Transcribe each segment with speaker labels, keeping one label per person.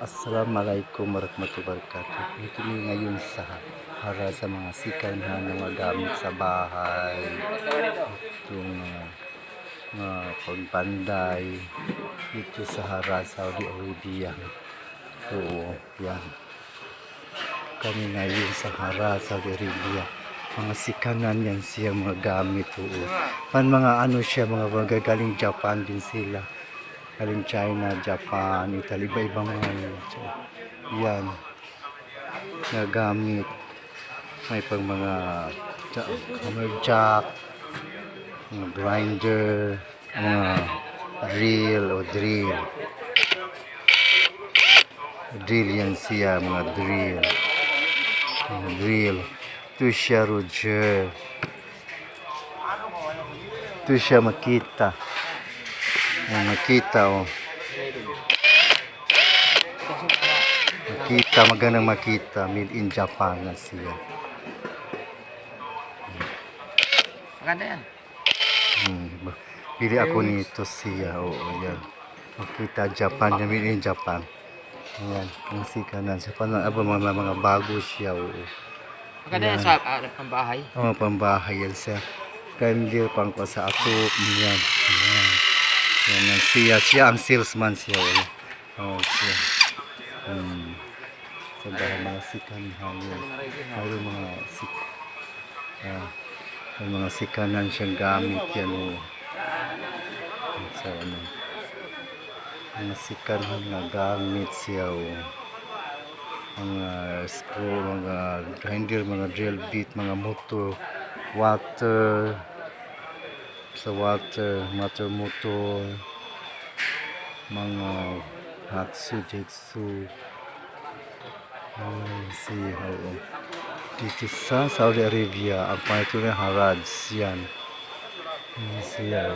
Speaker 1: Assalamualaikum warahmatullahi wabarakatuh. Ito kami ngayon para sa mga sikanhan ng mga gamit sa bahay. Itong mga pagbanday dito sa Hara, Saudi Arabia. So, yan. Kami ngayon sa Hara, Saudi Arabia. Mga sikanan yan siya, mga gamit. Mga ano siya, mga galing Japan din sila. Galing China, Japan, Italy, iba-ibang mga yan na gamit. May pang mga hammer jack, mga grinder, mga drill yan siya, mga drill. Ito siya Roger, ito siya Makita. Makita magandang Makita, made in Japan na siya.
Speaker 2: Maganda yan.
Speaker 1: Bili ako nito siya. Yan. Makita Japan, made in Japan. Ayan, ang sikanan siya. Mga bago siya.
Speaker 2: Maganda yan sa pambahay.
Speaker 1: Pambahay yan siya. Kaya hindi pang ko sa ako. Yan. Yan siya ang salesman siya. Siya. So dahil mga sikanhan yun. May mga sikanan siyang gamit yan. So mga sikanhan na gamit siya. Mga screw, mga grinder, mga drill bit, mga motor, water motor, mga hatsu, jetsu. Siya. Dito sa Saudi Arabia, ang pangalan ng Haraj yan. Siya.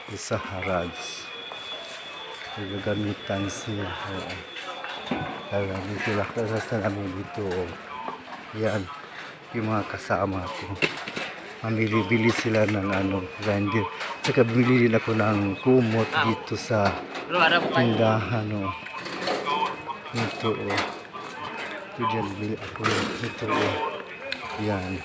Speaker 1: Isa Haraj. Gagamitan siya. Kaya dito lang sa namin dito. Yan. Yung mga kasama ko. Mamili-bili sila ng grinder. Saka bumili din ako ng kumot dito sa tindahan. Ito. Ito dyan bili ako. Ito. Yan.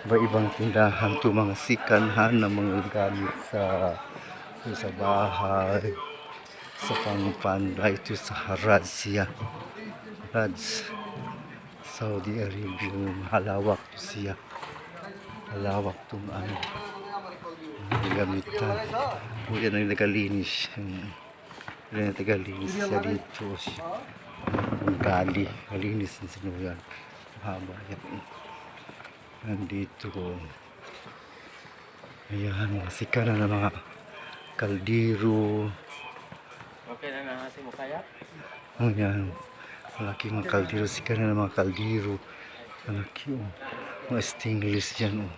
Speaker 1: Iba-ibang tindahan to, mga sikanhan na mga gamit sa bahay, sa pangpanda. Ito sa Haraj siya. Haraj, Saudi Arabia. Halawak to siya. Halawak to gamitan. Yan ang nagalinis. Yan ang nagalinis siya dito. Ang gali. Malinis din sila yan. Haba yan. Nandito. Ayan, mga sikanan na mga kaldero.
Speaker 2: Okay na nasi mo kaya?
Speaker 1: Ayan. Malaki mga kaldero. Sikanan na mga kaldero. Malaki. Mga stainless yan.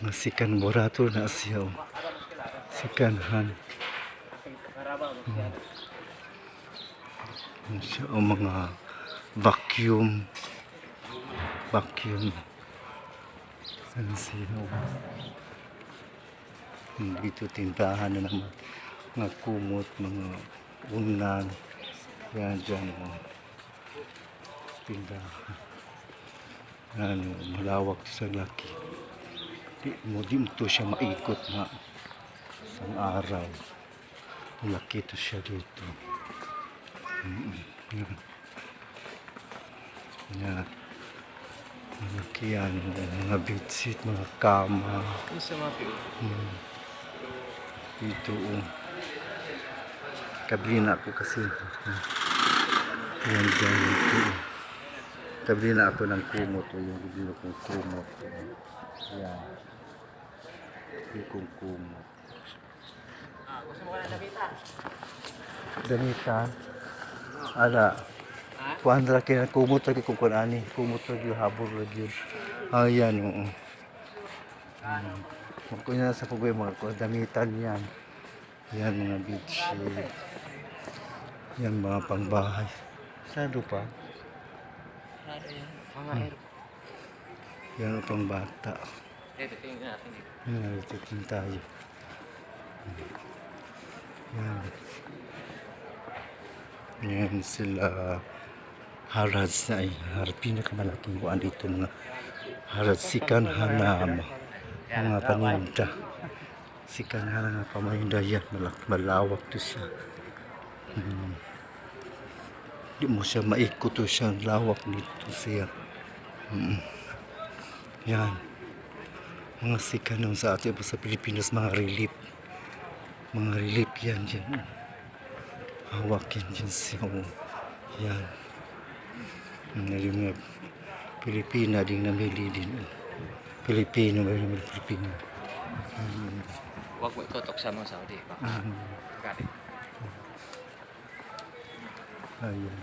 Speaker 1: Mga sikan borato na siya. Sikanhan. Mga vacuum. Saan siya? Dito tindahan na naman. Mga kumot, mga unan. Yan dyan. Tindahan. Malawak sa laki. Di mo to siya maikot na isang araw. Malaki to siya dito. Yan. Malaki yan. Mga bedsheet, mga kama. Dito. Kabili na ako kasi. Yan dyan. Kabili na ako ng kumot. Yung bibili kong kumot. Yan. Yung kumot.
Speaker 2: Gusto mo ka na damitan?
Speaker 1: Damitan? Ala. Kuhan lagi na kumot lagi kung kunani. Kumot lagi, habol lagi. Ayan. Magkunya sa kugoy mga damitan yan. Yan mga bedsheet. Yan mga pangbahay. Sado pa.
Speaker 2: Mga
Speaker 1: Yan pang bata.
Speaker 2: Dito, tingnan natin dito.
Speaker 1: Nalititin tayo. Yan. Yan sila Harads na ay pinakamalaking buwan dito mga Harads sikan hanam mga paninda sikan hanam nga pamayinda yan malawak to siya. Di mo siya maikot to siya lawak dito siya. Yan mga sikan nun sa atin sa Pilipinas mga relief yan dyan hawak yan dyan siya. Yan yung mga Pilipina din namili din. Pilipino ba yung Pilipino?
Speaker 2: Huwag mo itutok sa mga Saudi. Bakit?
Speaker 1: Ayun.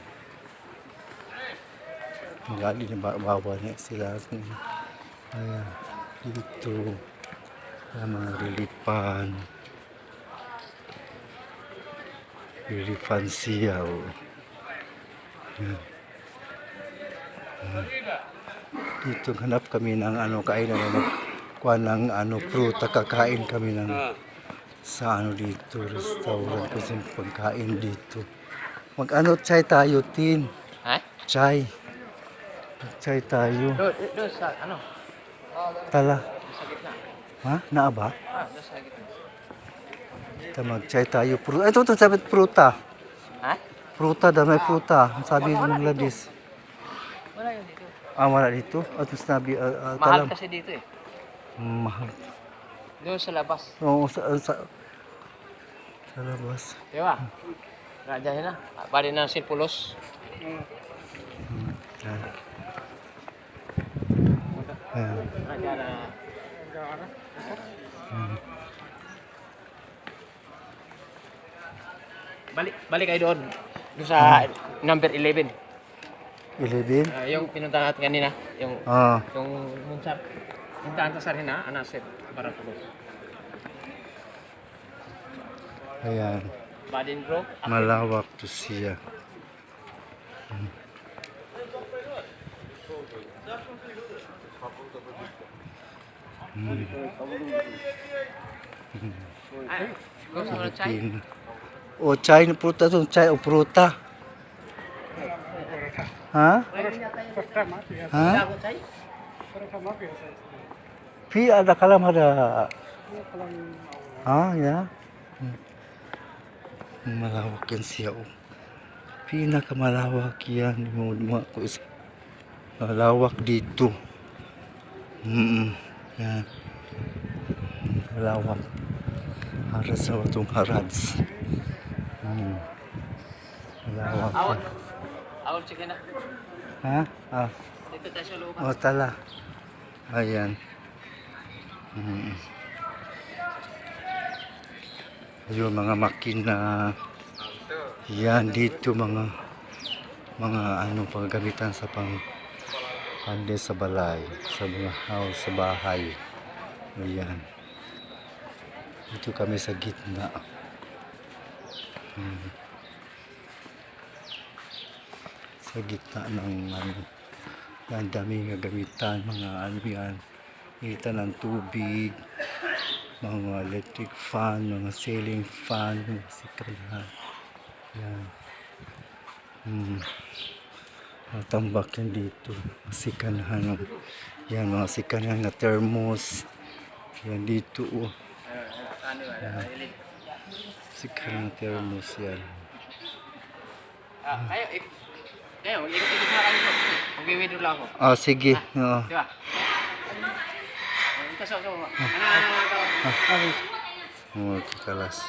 Speaker 1: Gali na bawa niya sila. Ayan. Dito. Ang mga reliefan. Reliefan siya. Ayan. Dito hanap kami ng kainan na kuha ng pruta, kakain kami ng sa dito, restaurant kasi pagkain dito. Chai tayo, Tin.
Speaker 2: Ha?
Speaker 1: Chai. Chai tayo.
Speaker 2: Doon sa
Speaker 1: Tala.
Speaker 2: sa gitna.
Speaker 1: Ha? Naa ba?
Speaker 2: Doon sa gitna.
Speaker 1: Mag-chai tayo. Ito, sabi pruta.
Speaker 2: Ha?
Speaker 1: Pruta, damay pruta. Sabi ng ladis.
Speaker 2: Wala yun dito.
Speaker 1: Wala dito? At sabi,
Speaker 2: Mahal
Speaker 1: talam.
Speaker 2: kasi dito eh.
Speaker 1: Mahal.
Speaker 2: Doon sa labas.
Speaker 1: Oo, sa labas.
Speaker 2: Diba? Raja na. Pwede na Silpulos.
Speaker 1: Ayan.
Speaker 2: Raja na. Balik kayo doon. Doon sa number 11.
Speaker 1: 11?
Speaker 2: Yung pinunta natin kanina. Yung munsap. Puntaan sa Sarina, Anasir, Barakulos.
Speaker 1: Ayan.
Speaker 2: Badin bro.
Speaker 1: Malawak to siya.
Speaker 2: Gusto mo ng chai?
Speaker 1: O chai na pruta to, chai o pruta. Ha? Ha?
Speaker 2: Ako chai?
Speaker 1: Pi ada kalam ada. Ya. Malawak yan siya. Pinakamalawak yan. Mga ko is malawak dito. Yan. Malawak. Harads sa itong harads. Malawak.
Speaker 2: Awal. Awal sige na.
Speaker 1: Ha?
Speaker 2: Dito tayo sa loob.
Speaker 1: O tala. Ayan. Ayun mga makina. Yan dito mga paggamitan sa pande sa balay, sa mga house, sa bahay. Ayan. Dito kami sa gitna. Sa gitna ng ang daming gagamitan, mga yan. Gamitan ng tubig, mga electric fan, mga ceiling fan, mga sikalahan. Yan. Mga tambak yan dito. Sikanahan. Yan, mga sikanahan na thermos. Yan dito. Yan. Sikanahan na thermos yan.
Speaker 2: Kayo, ikot na kayo. Mag-video lang ako.
Speaker 1: Sige. Oo.
Speaker 2: Diba? Ito sa mo.
Speaker 1: Kikalas.